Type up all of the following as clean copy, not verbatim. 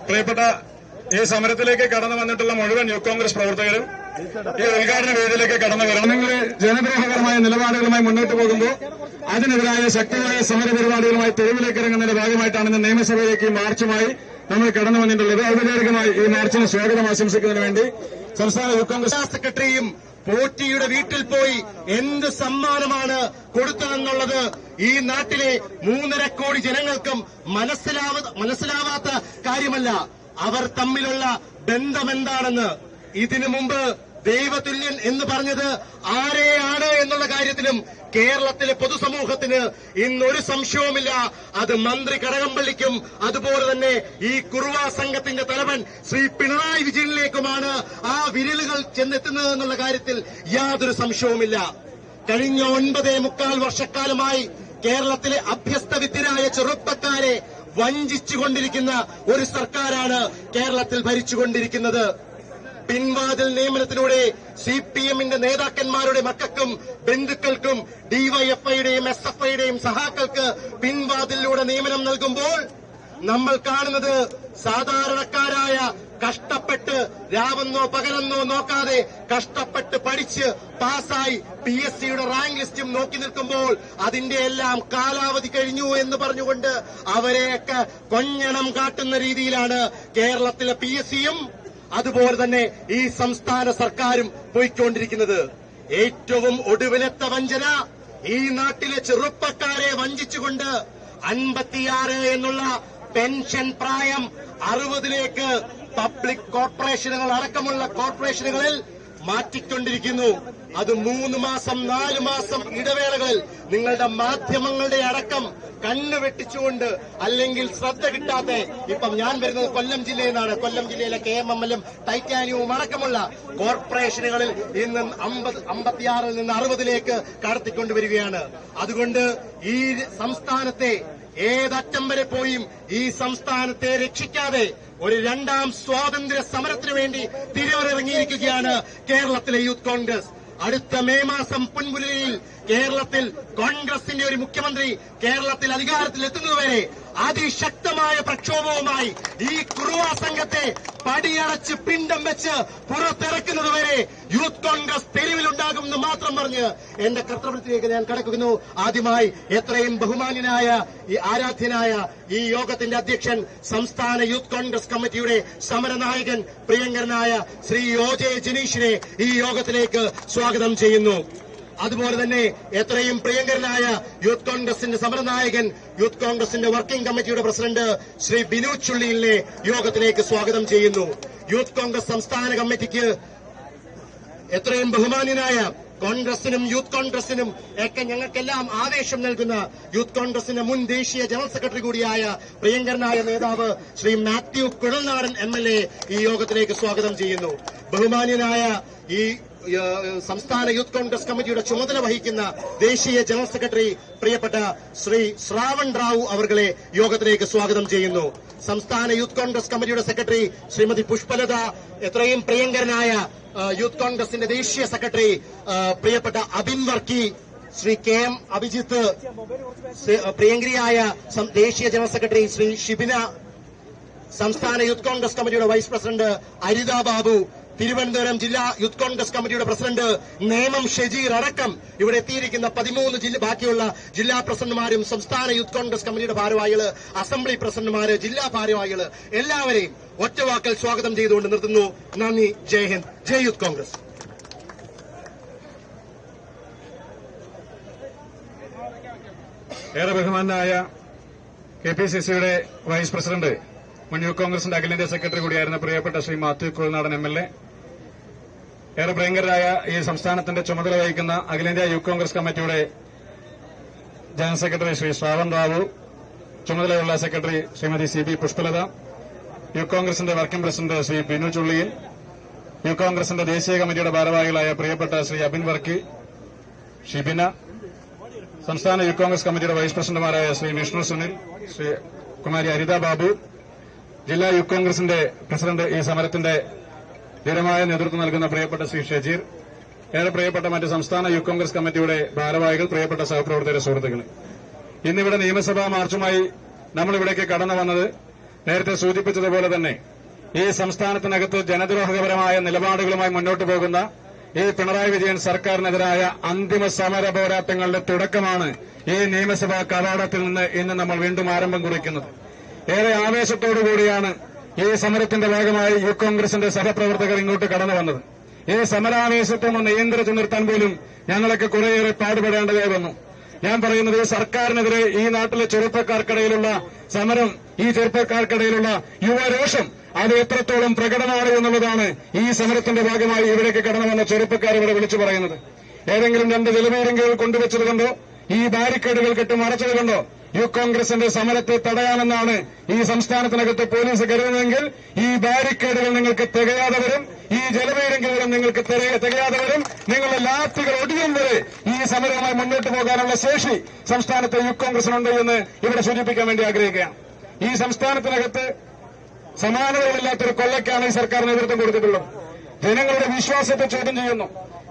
പ്രിയപ്പെട്ട ഈ സമരത്തിലേക്ക് കടന്നു വന്നിട്ടുള്ള മുഴുവൻ യൂത്ത് കോൺഗ്രസ് പ്രവർത്തകരും ഈ ഉദ്ഘാടന വേദിയിലേക്ക് കടന്നു വരണം. നിങ്ങൾ ജനദ്രോഹകരമായ നിലപാടുകളുമായി മുന്നോട്ട് പോകുമ്പോൾ അതിനെതിരായ ശക്തമായ സമരപരിപാടികളുമായി തെരുവിലേക്ക് ഇറങ്ങുന്നതിന്റെ ഭാഗമായിട്ടാണ് ഇന്ന് നിയമസഭയിലേക്ക് ഈ മാർച്ചുമായി നമ്മൾ കടന്നു വന്നിട്ടുള്ളത്. ഔപചാരികമായി ഈ മാർച്ചിന് സ്വാഗതം ആശംസിക്കുന്നതിന് വേണ്ടി സംസ്ഥാന യൂത്ത് കോൺഗ്രസ് സെക്രട്ടറിയും പോറ്റിയുടെ വീട്ടിൽ പോയി എന്ത് സമ്മാനമാണ് കൊടുത്തതെന്നുള്ളത് ഈ നാട്ടിലെ 3.5 കോടി ജനങ്ങൾക്കും മനസ്സിലാവാത്ത കാര്യമല്ല. അവർ തമ്മിലുള്ള ബന്ധമെന്താണെന്ന് ഇതിനു മുമ്പ് ദൈവതുല്യൻ എന്ന് പറഞ്ഞത് ആരെയാണ് എന്നുള്ള കാര്യത്തിലും കേരളത്തിലെ പൊതുസമൂഹത്തിന് ഇന്നൊരു സംശയവുമില്ല. അത് മന്ത്രി കടകംപള്ളിക്കും അതുപോലെ തന്നെ ഈ കുറുവ സംഘത്തിന്റെ തലവൻ ശ്രീ പിണറായി വിജയനിലേക്കുമാണ് ആ വിരലുകൾ ചെന്നെത്തുന്നതെന്നുള്ള കാര്യത്തിൽ യാതൊരു സംശയവുമില്ല. കഴിഞ്ഞ 9.25 വർഷക്കാലമായി കേരളത്തിലെ അഭ്യസ്തവിദ്യരായ ചെറുപ്പക്കാരെ വഞ്ചിച്ചുകൊണ്ടിരിക്കുന്ന ഒരു സർക്കാരാണ് കേരളത്തിൽ ഭരിച്ചുകൊണ്ടിരിക്കുന്നത്. പിൻവാതിൽ നിയമനത്തിലൂടെ സിപിഎമ്മിന്റെ നേതാക്കന്മാരുടെ മക്കൾക്കും ബന്ധുക്കൾക്കും ഡിവൈഎഫ്ഐയുടെയും എസ്എഫ്ഐയുടെയും സഹാക്കൾക്ക് പിൻവാതിലൂടെ നിയമനം നൽകുമ്പോൾ നമ്മൾ കാണുന്നത് സാധാരണക്കാരായ കഷ്ടപ്പെട്ട് രാവെന്നോ പകലെന്നോ നോക്കാതെ കഷ്ടപ്പെട്ട് പഠിച്ച് പാസ്സായി PSCയുടെ റാങ്ക് ലിസ്റ്റും നോക്കി നിൽക്കുമ്പോൾ അതിന്റെ എല്ലാം കാലാവധി കഴിഞ്ഞു എന്ന് പറഞ്ഞുകൊണ്ട് അവരെയൊക്കെ കൊഞ്ഞണം കാട്ടുന്ന രീതിയിലാണ് കേരളത്തിലെ PSCയും അതുപോലെ തന്നെ ഈ സംസ്ഥാന സർക്കാരും പോയിക്കൊണ്ടിരിക്കുന്നത്. ഏറ്റവും ഒടുവിലത്തെ വഞ്ചന ഈ നാട്ടിലെ ചെറുപ്പക്കാരെ വഞ്ചിച്ചുകൊണ്ട് 56 എന്നുള്ള പെൻഷൻ പ്രായം 60ലേക്ക് പബ്ലിക് കോർപ്പറേഷനുകൾ അടക്കമുള്ള കോർപ്പറേഷനുകളിൽ മാറ്റിക്കൊണ്ടിരിക്കുന്നു. അത് 3 മാസം 4 മാസം ഇടവേളകളിൽ നിങ്ങളുടെ മാധ്യമങ്ങളുടെ അടക്കം കണ്ണു വെട്ടിച്ചുകൊണ്ട് അല്ലെങ്കിൽ ശ്രദ്ധ കിട്ടാതെ, ഇപ്പം ഞാൻ വരുന്നത് കൊല്ലം ജില്ലയിൽ നിന്നാണ്. കൊല്ലം ജില്ലയിലെ KMML-ഉം ടൈറ്റാനിയവും അടക്കമുള്ള കോർപ്പറേഷനുകളിൽ ഇന്ന് 56 നിന്ന് 60ലേക്ക് കടത്തിക്കൊണ്ടുവരികയാണ്. അതുകൊണ്ട് ഈ സംസ്ഥാനത്തെ ഏതറ്റം വരെ പോയും ഈ സംസ്ഥാനത്തെ രക്ഷിക്കാതെ ഒരു 2ാം സ്വാതന്ത്ര്യ സമരത്തിനു വേണ്ടി തിരിയിറങ്ങിയിരിക്കുകയാണ് കേരളത്തിലെ യൂത്ത് കോൺഗ്രസ്. അടുത്ത മെയ് മാസം പൊൻപുലരിയിൽ കേരളത്തിൽ കോൺഗ്രസിന്റെ ഒരു മുഖ്യമന്ത്രി കേരളത്തിൽ അധികാരത്തിൽ എത്തുന്നതുവരെ അതിശക്തമായ പ്രക്ഷോഭവുമായി ഈ കുറുവാ സംഘത്തെ പടിയടച്ച് പിണ്ടം വെച്ച് പുറത്തിറക്കുന്നതുവരെ യൂത്ത് കോൺഗ്രസ് തെരുവിലുണ്ടാകുമെന്ന് മാത്രം പറഞ്ഞ് എന്റെ കർത്തവ്യത്തിലേക്ക് ഞാൻ കടക്കുന്നു. ആദ്യമായി എത്രയും ബഹുമാന്യനായ ഈ ആരാധ്യനായ ഈ യോഗത്തിന്റെ അധ്യക്ഷൻ, സംസ്ഥാന യൂത്ത് കോൺഗ്രസ് കമ്മിറ്റിയുടെ സമരനായകൻ പ്രിയങ്കരനായ ശ്രീ OJ ജിനീഷിനെ ഈ യോഗത്തിലേക്ക് സ്വാഗതം ചെയ്യുന്നു. അതുപോലെ തന്നെ എത്രയും പ്രിയങ്കരനായ യൂത്ത് കോൺഗ്രസിന്റെ സമരനായകൻ, യൂത്ത് കോൺഗ്രസിന്റെ വർക്കിംഗ് കമ്മിറ്റിയുടെ പ്രസിഡന്റ് ശ്രീ ബിനു ചുള്ളിയിലിനെ യോഗത്തിലേക്ക് സ്വാഗതം ചെയ്യുന്നു. യൂത്ത് കോൺഗ്രസ് സംസ്ഥാന കമ്മിറ്റിക്ക് എത്രയും ബഹുമാന്യനായ കോൺഗ്രസിനും യൂത്ത് കോൺഗ്രസിനും ഒക്കെ ഞങ്ങൾക്കെല്ലാം ആവേശം നൽകുന്ന യൂത്ത് കോൺഗ്രസിന്റെ മുൻ ദേശീയ ജനറൽ സെക്രട്ടറി കൂടിയായ പ്രിയങ്കരനായ നേതാവ് ശ്രീ മാത്യു കുഴൽനാടൻ MLA ഈ യോഗത്തിലേക്ക് സ്വാഗതം ചെയ്യുന്നു. ബഹുമാന്യനായ ഈ സംസ്ഥാന യൂത്ത് കോൺഗ്രസ് കമ്മിറ്റിയുടെ ചുമതല വഹിക്കുന്ന ദേശീയ ജനറൽ സെക്രട്ടറി പ്രിയപ്പെട്ട ശ്രീ ശ്രാവൺ റാവു അവർകളെ യോഗത്തിലേക്ക് സ്വാഗതം ചെയ്യുന്നു. സംസ്ഥാന യൂത്ത് കോൺഗ്രസ് കമ്മിറ്റിയുടെ സെക്രട്ടറി ശ്രീമതി പുഷ്പലത, എത്രയും പ്രിയങ്കരനായ യൂത്ത് കോൺഗ്രസിന്റെ ദേശീയ സെക്രട്ടറി പ്രിയപ്പെട്ട അബിൻ വർക്കി, ശ്രീ KM അഭിജിത്ത്, പ്രിയങ്കരിയായ ദേശീയ ജനറൽ സെക്രട്ടറി ശ്രീ ഷിബിന, സംസ്ഥാന യൂത്ത് കോൺഗ്രസ് കമ്മിറ്റിയുടെ വൈസ് പ്രസിഡന്റ് അരിത ബാബു, തിരുവനന്തപുരം ജില്ലാ യൂത്ത് കോൺഗ്രസ് കമ്മിറ്റിയുടെ പ്രസിഡന്റ് നേമം ഷെജീർ അടക്കം ഇവിടെ എത്തിയിരിക്കുന്ന 13 ബാക്കിയുള്ള ജില്ലാ പ്രസിഡന്റുമാരും സംസ്ഥാന യൂത്ത് കോൺഗ്രസ് കമ്മിറ്റിയുടെ ഭാരവാഹികള്, അസംബ്ലി പ്രസിഡന്റുമാര്, ജില്ലാ ഭാരവാഹികള് എല്ലാവരെയും ഒറ്റവാക്കൽ സ്വാഗതം ചെയ്തുകൊണ്ട് നിർത്തുന്നു. നന്ദി. ജയ് ഹിന്ദ്. ജയ് യൂത്ത് കോൺഗ്രസ്. ഏറെ ബഹുമാനായ KPCCയുടെ വൈസ് പ്രസിഡന്റ്, മുൻ യൂത്ത് കോൺഗ്രസിന്റെ അഖിലേന്ത്യാ സെക്രട്ടറി കൂടിയായിരുന്ന പ്രിയപ്പെട്ട ശ്രീ മാത്യു കുഴൽനാടൻ MLA, ഏറെ പ്രിയങ്കരായ ഈ സംസ്ഥാനത്തിന്റെ ചുമതല വഹിക്കുന്ന അഖിലേന്ത്യാ യൂത്ത് കോൺഗ്രസ് കമ്മിറ്റിയുടെ ജനറൽ സെക്രട്ടറി ശ്രീ ശ്രാവൺ റാവു, ചുമതലയുള്ള സെക്രട്ടറി ശ്രീമതി CB പുഷ്പലത, യൂത്ത് കോൺഗ്രസിന്റെ വർക്കിംഗ് പ്രസിഡന്റ് ശ്രീ ബിനു ചുള്ളിയിൽ, യൂത്ത് കോൺഗ്രസിന്റെ ദേശീയ കമ്മിറ്റിയുടെ ഭാരവാഹികളായ പ്രിയപ്പെട്ട ശ്രീ അബിൻ വർക്കി, ഷിബിന, സംസ്ഥാന യൂത്ത് കോൺഗ്രസ് കമ്മിറ്റിയുടെ വൈസ് പ്രസിഡന്റുമാരായ ശ്രീ വിഷ്ണു സുനിൽ, ശ്രീ കുമാരി അരിത ബാബു, ജില്ലാ യൂത്ത് കോൺഗ്രസിന്റെ പ്രസിഡന്റ്, ഈ സമരത്തിന്റെ ധീരമായ നേതൃത്വം നൽകുന്ന പ്രിയപ്പെട്ട ശ്രീ ഷജീർ, ഏറെ പ്രിയപ്പെട്ട മറ്റ് സംസ്ഥാന യൂത്ത് കോൺഗ്രസ് കമ്മിറ്റിയുടെ ഭാരവാഹികൾ, പ്രിയപ്പെട്ട സഹപ്രവർത്തകരെ, സുഹൃത്തുക്കളെ, ഇന്നിവിടെ നിയമസഭാ മാർച്ചുമായി നമ്മളിവിടേക്ക് കടന്നു വന്നത് നേരത്തെ സൂചിപ്പിച്ചതുപോലെ തന്നെ ഈ സംസ്ഥാനത്തിനകത്ത് ജനദ്രോഹപരമായ നിലപാടുകളുമായി മുന്നോട്ട് പോകുന്ന ഈ പിണറായി വിജയൻ സർക്കാരിനെതിരായ അന്തിമ സമര പോരാട്ടങ്ങളുടെ തുടക്കമാണ് ഈ നിയമസഭാ കവാടത്തിൽ നിന്ന് ഇന്ന് നമ്മൾ വീണ്ടും ആരംഭം കുറിക്കുന്നത്. ഏറെ ആവേശത്തോടുകൂടിയാണ് ഈ സമരത്തിന്റെ ഭാഗമായി യൂത്ത് കോൺഗ്രസിന്റെ സഹപ്രവർത്തകർ ഇങ്ങോട്ട് കടന്നു വന്നത്. ഈ സമരാവേശത്തെ ഒന്ന് നിയന്ത്രിച്ചു നിർത്താൻ പോലും ഞങ്ങളൊക്കെ കുറേയേറെ പാടുപെടേണ്ടതായി വന്നു. ഞാൻ പറയുന്നത്, ഈ സർക്കാരിനെതിരെ ഈ നാട്ടിലെ ചെറുപ്പക്കാർക്കിടയിലുള്ള സമരം, ഈ ചെറുപ്പക്കാർക്കിടയിലുള്ള യുവരോഷം അത് എത്രത്തോളം പ്രകടമാണ് എന്നുള്ളതാണ് ഈ സമരത്തിന്റെ ഭാഗമായി ഇവിടേക്ക് കടന്നു വന്ന ചെറുപ്പക്കാർ ഇവിടെ വിളിച്ചു പറയുന്നത്. ഏതെങ്കിലും 2 ജലപീരങ്കികൾ കൊണ്ടുവച്ചതുകൊണ്ടോ ഈ ബാരിക്കേഡുകൾ കെട്ടി മറച്ചതുകൊണ്ടോ യൂത്ത് കോൺഗ്രസിന്റെ സമരത്തെ തടയാമെന്നാണ് ഈ സംസ്ഥാനത്തിനകത്ത് പോലീസ് കരുതുന്നതെങ്കിൽ ഈ ബാരിക്കേഡുകൾ നിങ്ങൾക്ക് തികയാതെ വരും, ഈ ജലപീരങ്കികളും നിങ്ങൾക്ക് തികയാതെ വരും. നിങ്ങളുടെ ലാത്തികൾ ഒടിയും വരെ ഈ സമരവുമായി മുന്നോട്ട് പോകാനുള്ള ശേഷി സംസ്ഥാനത്തെ യൂത്ത് കോൺഗ്രസിനുണ്ട് എന്ന് ഇവിടെ സൂചിപ്പിക്കാൻ വേണ്ടി ആഗ്രഹിക്കുകയാണ്. ഈ സംസ്ഥാനത്തിനകത്ത് സമാനതകളില്ലാത്തൊരു കൊള്ളയ്ക്കാണ് ഈ സർക്കാർ നേതൃത്വം കൊടുത്തിട്ടുള്ളത്. ജനങ്ങളുടെ വിശ്വാസത്തെ ചോദ്യം ചെയ്യുന്നു.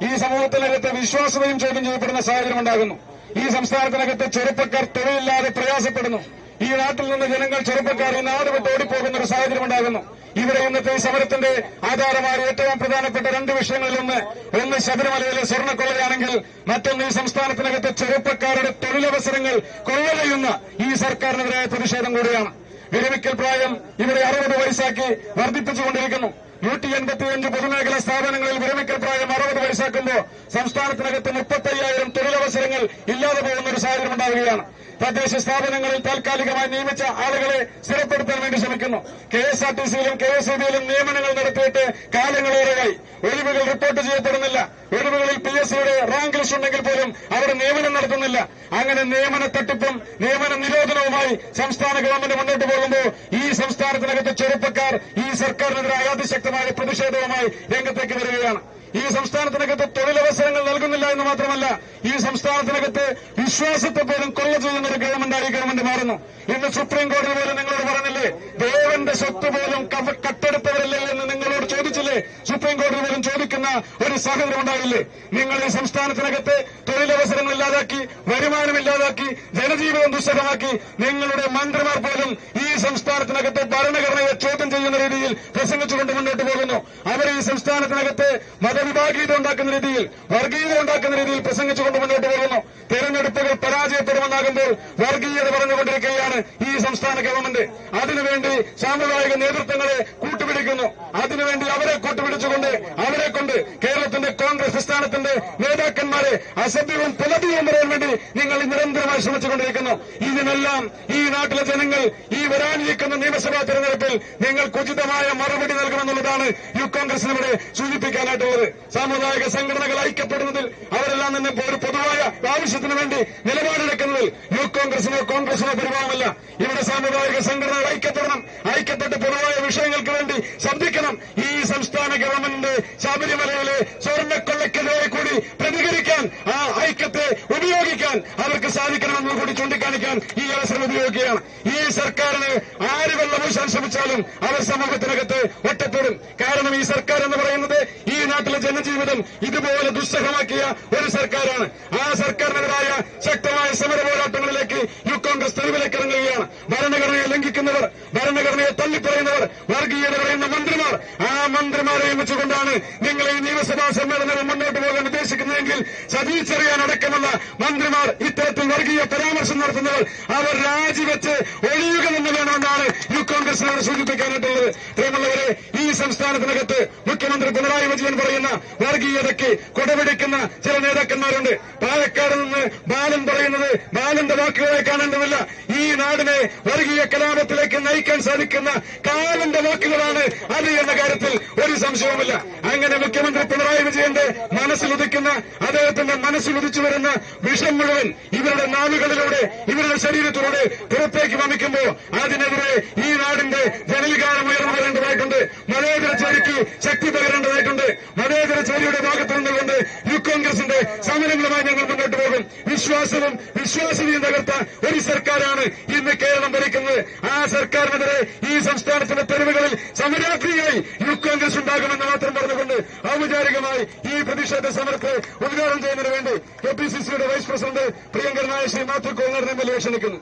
ഈ സമൂഹത്തിനകത്ത് വിശ്വാസതയും ചോദ്യം ചെയ്യപ്പെടുന്ന സാഹചര്യം ഉണ്ടാകുന്നു. ഈ സംസ്ഥാനത്തിനകത്ത് ചെറുപ്പക്കാർ തൊഴിലില്ലാതെ പ്രയാസപ്പെടുന്നു. ഈ നാട്ടിൽ നിന്ന് ജനങ്ങൾ, ചെറുപ്പക്കാർ ഈ നാട് വിട്ട് ഓടിപ്പോകുന്ന ഒരു സാഹചര്യം ഉണ്ടാകുന്നു. ഇവിടെ ഇന്നത്തെ ഈ സമരത്തിന്റെ ആധാരമായ ഏറ്റവും പ്രധാനപ്പെട്ട 2 വിഷയങ്ങളിലൊന്ന് ശബരിമലയിലെ സ്വർണ്ണക്കൊള്ളയാണെങ്കിൽ മറ്റൊന്ന് ഈ സംസ്ഥാനത്തിനകത്ത് ചെറുപ്പക്കാരുടെ തൊഴിലവസരങ്ങൾ കൊള്ള ചെയ്യുന്ന ഈ സർക്കാരിനെതിരായ പ്രതിഷേധം കൂടിയാണ്. വിരമിക്കൽ പ്രായം ഇവിടെ 60 വയസ്സാക്കി വർദ്ധിപ്പിച്ചുകൊണ്ടിരിക്കുന്നു. 185 പൊതുമേഖലാ സ്ഥാപനങ്ങളിൽ വിരമിക്കൽ പ്രായം 60 വയസ്സാക്കുമ്പോൾ സംസ്ഥാനത്തിനകത്ത് 35,000 തൊഴിലവസരങ്ങൾ ഇല്ലാതെ പോകുന്ന ഒരു സാഹചര്യം ഉണ്ടാവുകയാണ്. തദ്ദേശ സ്ഥാപനങ്ങളിൽ താൽക്കാലികമായി നിയമിച്ച ആളുകളെ സ്ഥിരപ്പെടുത്താൻ വേണ്ടി ശ്രമിക്കുന്നു. KSRTCയിലും KSEBയിലും നിയമനങ്ങൾ നടത്തിയിട്ട് കാലങ്ങളേറെയായി. ഒഴിവുകൾ റിപ്പോർട്ട് ചെയ്യപ്പെടുന്നില്ല. ഒഴിവുകളിൽ PSCയുടെ റാങ്ക് ലിസ്റ്റ് ഉണ്ടെങ്കിൽ പോലും അവിടെ നിയമനം നടത്തുന്നില്ല. അങ്ങനെ നിയമന തട്ടിപ്പും നിയമന നിരോധനവുമായി സംസ്ഥാന ഗവൺമെന്റ് മുന്നോട്ട് പോകുമ്പോൾ ഈ സംസ്ഥാനത്തിനകത്ത് ചെറുപ്പക്കാർ ഈ സർക്കാരിനെതിരെ അതിശക്തമായ പ്രതിഷേധവുമായി രംഗത്തേക്ക് വരികയാണ്. ഈ സംസ്ഥാനത്തിനകത്ത് തൊഴിലവസരങ്ങൾ നൽകുന്നില്ല എന്ന് മാത്രമല്ല, ഈ സംസ്ഥാനത്തിനകത്ത് വിശ്വാസത്തെ പോലും കൊള്ള ചെയ്യുന്ന ഒരു ഗവൺമെന്റായി ഗവൺമെന്റ് മാറുന്നു. ഇന്ന് സുപ്രീം കോടതി പോലും നിങ്ങളോട് പറഞ്ഞില്ലേ, ദേവന്റെ സ്വത്ത് പോലും കട്ടെടുത്തവരല്ലേ എന്ന് നിങ്ങളോട് ചോദിച്ചില്ലേ? സുപ്രീം കോടതി പോലും ചോദിക്കുന്ന ഒരു സാഹചര്യം ഉണ്ടായില്ലേ? നിങ്ങൾ ഈ സംസ്ഥാനത്തിനകത്ത് തൊഴിലവസരങ്ങൾ ഇല്ലാതാക്കി, വരുമാനമില്ലാതാക്കി, ജനജീവിതം ദുസ്സഹമാക്കി. നിങ്ങളുടെ മന്ത്രിമാർ പോലും ഈ സംസ്ഥാനത്തിനകത്ത് ഭരണഘടനയെ ചോദ്യം ചെയ്യുന്ന രീതിയിൽ പ്രസംഗിച്ചുകൊണ്ട് മുന്നോട്ട് പോകുന്നു. അവർ ഈ സംസ്ഥാനത്തിനകത്ത് മതവിഭാഗീയത ഉണ്ടാക്കുന്ന രീതിയിൽ, വർഗീയത ഉണ്ടാക്കുന്ന രീതിയിൽ പ്രസംഗിച്ചുകൊണ്ട് മുന്നോട്ട് പോകുന്നു. തെരഞ്ഞെടുപ്പുകൾ പരാജയപ്പെടുമെന്നാകുമ്പോൾ വർഗീയത പറഞ്ഞുകൊണ്ടിരിക്കുകയാണ് ഈ സംസ്ഥാന ഗവൺമെന്റ്. അതിനുവേണ്ടി സാമുദായിക നേതൃത്വങ്ങളെ കൂട്ടുപിടിക്കുന്നു. അതിനുവേണ്ടി അവരെ കൂട്ടുപിടിച്ചുകൊണ്ട് അവരെ കൊണ്ട് കേരളത്തിന്റെ കോൺഗ്രസ് പ്രസ്ഥാനത്തിന്റെ നേതാക്കന്മാരെ അസഭ്യവും പുലഭ്യവും പറയാൻ വേണ്ടി നിങ്ങൾ നിരന്തരമായി ശ്രമിച്ചുകൊണ്ടിരിക്കുന്നു. ഇതിനെല്ലാം ഈ നാട്ടിലെ ജനങ്ങൾ ഈ വരാനിരിക്കുന്ന നിയമസഭാ തെരഞ്ഞെടുപ്പിൽ നിങ്ങൾക്ക് ഉചിതമായ മറുപടി നൽകുമെന്നുള്ളതാണ് യൂത്ത് കോൺഗ്രസിനിവിടെ സൂചിപ്പിക്കാനായിട്ടുള്ളത്. സാമുദായിക സംഘടനകൾ ഐക്യപ്പെടുന്നതിൽ അവരെല്ലാം തന്നെ ഒരു പൊതുവായ ആവശ്യത്തിന് വേണ്ടി നിലപാടെടുക്കുന്നതിൽ യൂത്ത് കോൺഗ്രസിനോ പരിഭാവമല്ല. ഇവിടെ സാമുദായിക സംഘടനകൾ ഐക്യപ്പെടണം. ഐക്യപ്പെട്ട് പൊതുവായ വിഷയങ്ങൾക്ക് വേണ്ടി ശബ്ദിക്കണം. ഈ സംസ്ഥാന ഗവൺമെന്റ് ശബരിമലയിലെ സ്വർണ്ണക്കൊള്ളയ്ക്കെതിരെ കൂടി പ്രതികരിക്കാൻ, ആ ഐക്യത്തെ ഉപയോഗിക്കാൻ അവർക്ക് സാധിക്കണമെന്ന് കൂടി ചൂണ്ടിക്കാണിക്കാൻ ഈ അവസരം ഉപയോഗിക്കുകയാണ്. ഈ സർക്കാരിന് ആര് വെള്ളപൂശാൻ ശ്രമിച്ചാലും അവർ സമൂഹത്തിനകത്ത് ഒറ്റപ്പെടും. കാരണം ഈ സർക്കാർ എന്ന് പറയുന്നത് ഈ നാട്ടിലെ ജനജീവിതം ഇതുപോലെ ദുസ്സഹമാക്കിയ ഒരു സർക്കാരാണ്. ആ സർക്കാരിനെതിരായ ശക്തമായ സമര പോരാട്ടങ്ങളിലേക്ക് യൂത്ത് കോൺഗ്രസ് തെരുവിലേക്ക് ഇറങ്ങുകയാണ്. ഭരണഘടനയെ ലംഘിക്കുന്നവർ, ഭരണഘടനയെ തള്ളിപ്പറയുന്നവർ, വർഗീയത പറയുന്ന മന്ത്രിമാർ, ആ മന്ത്രിമാരെ വെച്ചുകൊണ്ടാണ് നിങ്ങൾ ഈ നിയമസഭാ സമ്മേളനം മുന്നോട്ട് പോകാൻ ഉദ്ദേശിക്കുന്നതെങ്കിൽ സതീഷ് ചെറിയാൻ അടക്കമുള്ള മന്ത്രിമാർ ഇത്തരത്തിൽ വർഗീയ പരാമർശം നടത്തുന്നവർ അവർ രാജിവെച്ച് ഒഴിയുക എന്ന് വേണമെന്നാണ് യൂത്ത് കോൺഗ്രസിനോട് സൂചിപ്പിക്കാനായിട്ടുള്ളത്. പ്രിയമുള്ളവരെ, ഈ സംസ്ഥാനത്തിനകത്ത് മുഖ്യമന്ത്രി പിണറായി വിജയൻ പറയുന്ന വർഗീയതയ്ക്ക് കൊടപിടിക്കുന്ന ചില നേതാക്കന്മാരുണ്ട്. പാലക്കാട് നിന്ന് ബാലൻ പറയുന്നത് ബാലന്റെ വാക്കുകളെ കാണേണ്ടതില്ല. ഈ നാടിനെ വർഗീയ കലാപത്തിലേക്ക് നയിക്കാൻ സാധിക്കുന്ന കാലന്റെ വാക്കുകളാണ് അത് എന്ന കാര്യത്തിൽ ഒരു സംശയവുമില്ല. അങ്ങനെ മുഖ്യമന്ത്രി പിണറായി വിജയന്റെ മനസ്സിലുദിക്കുന്ന, അദ്ദേഹത്തിന്റെ മനസ്സിലുദിച്ചു വരുന്ന വിഷം മുഴുവൻ ഇവരുടെ നാവുകളിലൂടെ, ഇവരുടെ ശരീരത്തിലൂടെ പുറത്തേക്ക് വമിക്കുമ്പോൾ അതിനെതിരെ ഈ നാടിന്റെ ജനവികാരം ഉയർന്നു വരേണ്ടതായിട്ടുണ്ട്. മതേതര ചേരിക്ക് ശക്തി പകരേണ്ടതായിട്ടുണ്ട്. മതേതര ചേരിയുടെ ഭാഗത്തു നിന്നുകൊണ്ട് യൂത്ത് കോൺഗ്രസിന്റെ സമരങ്ങളുമായി ഞങ്ങൾ മുന്നോട്ട് പോകും. വിശ്വാസവും വിശ്വാസ്യതയും തകർത്ത ഒരു സർക്കാരാണ് ഇന്ന് കേരളം ഭരിക്കുന്നത്. ആ സർക്കാരിനെതിരെ ഈ സംസ്ഥാനത്തിന്റെ തെരുവുകളിൽ സമരാഗ്നിയായി യൂത്ത് കോൺഗ്രസ് ഉണ്ടാകുമെന്ന് മാത്രം പറഞ്ഞുകൊണ്ട് ഔപചാരികമായി ഈ പ്രതിഷേധ സമരത്തെ ഉദ്ഘാടനം ചെയ്യുന്നതിന് വേണ്ടി KPCCയുടെ വൈസ് പ്രസിഡന്റ് പ്രിയങ്കരനായ ശ്രീ മാത്യു കോങ്ങാടിനെ ക്ഷണിക്കുന്നു.